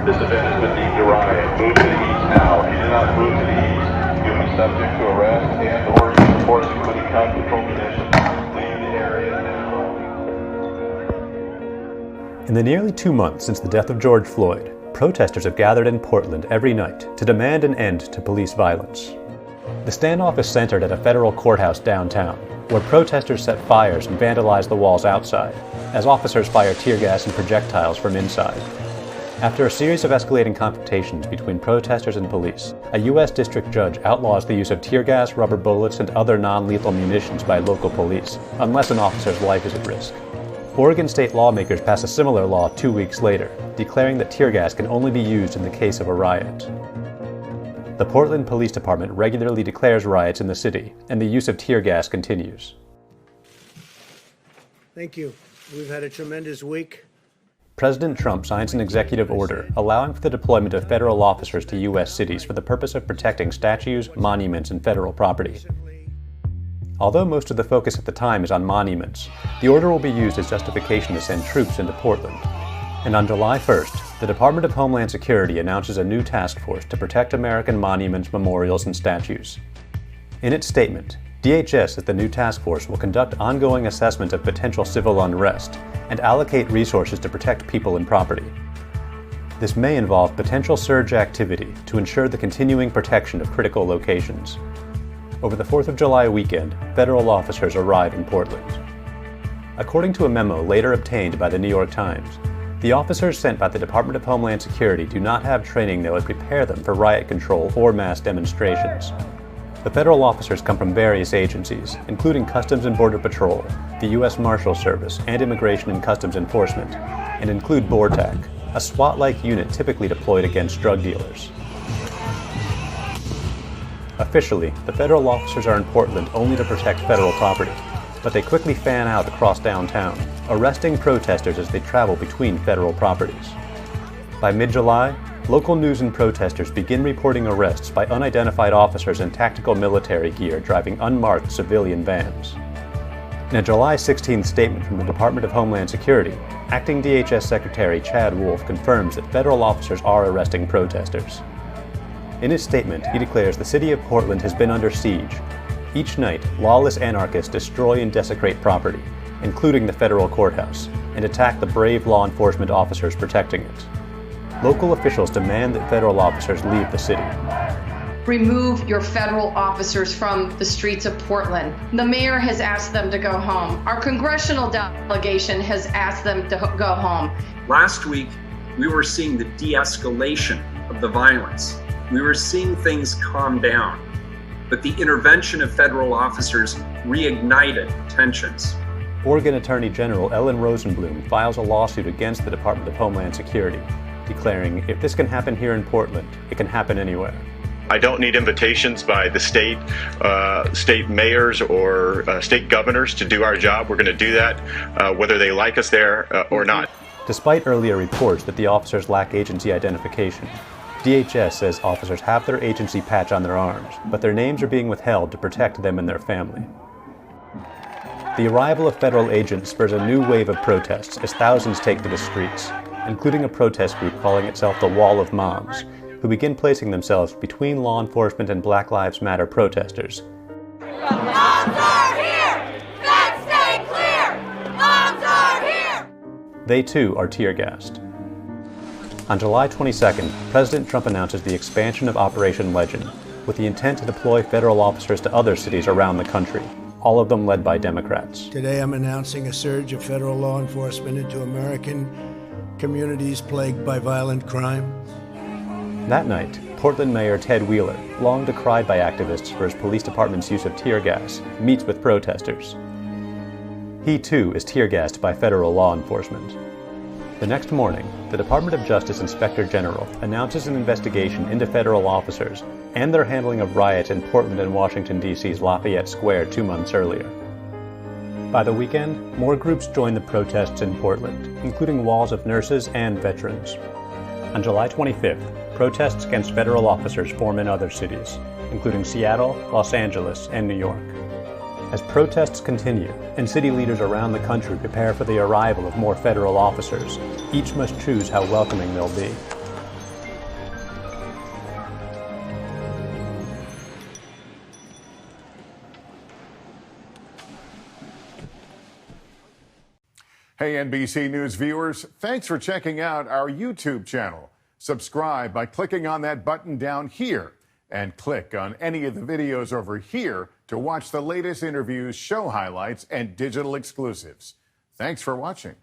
This event has been deemed a riot. Move to the east now. If you do not move to the east, you'll be subject to arrest and/or use force, including control conditions. Leave the area now. In the nearly 2 months since the death of George Floyd, protesters have gathered in Portland every night to demand an end to police violence. The standoff is centered at a federal courthouse downtown, where protesters set fires and vandalize the walls outside, as officers fire tear gas and projectiles from inside. After a series of escalating confrontations between protesters and police, a U.S. district judge outlaws the use of tear gas, rubber bullets, and other non-lethal munitions by local police, unless an officer's life is at risk. Oregon state lawmakers pass a similar law 2 weeks later, declaring that tear gas can only be used in the case of a riot. The Portland Police Department regularly declares riots in the city, and the use of tear gas continues. Thank you. We've had a tremendous week. President Trump signs an executive order allowing for the deployment of federal officers to U.S. cities for the purpose of protecting statues, monuments, and federal property. Although most of the focus at the time is on monuments, the order will be used as justification to send troops into Portland. And on July 1st, the Department of Homeland Security announces a new task force to protect American monuments, memorials, and statues. In its statement, DHS says the new task force will conduct ongoing assessment of potential civil unrest and allocate resources to protect people and property. This may involve potential surge activity to ensure the continuing protection of critical locations. Over the 4th of July weekend, federal officers arrive in Portland. According to a memo later obtained by the New York Times, the officers sent by the Department of Homeland Security do not have training that would prepare them for riot control or mass demonstrations. The federal officers come from various agencies, including Customs and Border Patrol, the U.S. Marshal Service, and Immigration and Customs Enforcement, and include BORTAC, a SWAT-like unit typically deployed against drug dealers. Officially, the federal officers are in Portland only to protect federal property, but they quickly fan out across downtown, arresting protesters as they travel between federal properties. By mid-July, local news and protesters begin reporting arrests by unidentified officers in tactical military gear driving unmarked civilian vans. In a July 16th statement from the Department of Homeland Security, Acting DHS Secretary Chad Wolf confirms that federal officers are arresting protesters. In his statement, he declares the city of Portland has been under siege. Each night, lawless anarchists destroy and desecrate property, including the federal courthouse, and attack the brave law enforcement officers protecting it. Local officials demand that federal officers leave the city. Remove your federal officers from the streets of Portland. The mayor has asked them to go home. Our congressional delegation has asked them to go home. Last week, we were seeing the de-escalation of the violence. We were seeing things calm down, but the intervention of federal officers reignited tensions. Oregon Attorney General Ellen Rosenblum files a lawsuit against the Department of Homeland Security, declaring, if this can happen here in Portland, it can happen anywhere. I don't need invitations by the state mayors or state governors to do our job. We're going to do that, whether they like us there or not. Despite earlier reports that the officers lack agency identification, DHS says officers have their agency patch on their arms, but their names are being withheld to protect them and their family. The arrival of federal agents spurs a new wave of protests as thousands take to the streets, including a protest group calling itself the Wall of Moms, who begin placing themselves between law enforcement and Black Lives Matter protesters. Moms are here! Feds stay clear! Moms are here! They too are tear-gassed. On July 22nd, President Trump announces the expansion of Operation Legend, with the intent to deploy federal officers to other cities around the country, all of them led by Democrats. Today I'm announcing a surge of federal law enforcement into American communities plagued by violent crime. That night, Portland Mayor Ted Wheeler, long decried by activists for his police department's use of tear gas, meets with protesters. He too is tear-gassed by federal law enforcement. The next morning, the Department of Justice Inspector General announces an investigation into federal officers and their handling of riots in Portland and Washington, D.C.'s Lafayette Square 2 months earlier. By the weekend, more groups joined the protests in Portland, including walls of nurses and veterans. On July 25th, protests against federal officers form in other cities, including Seattle, Los Angeles, and New York. As protests continue and city leaders around the country prepare for the arrival of more federal officers, each must choose how welcoming they'll be. Hey, NBC News viewers, thanks for checking out our YouTube channel. Subscribe by clicking on that button down here and click on any of the videos over here to watch the latest interviews, show highlights, and digital exclusives. Thanks for watching.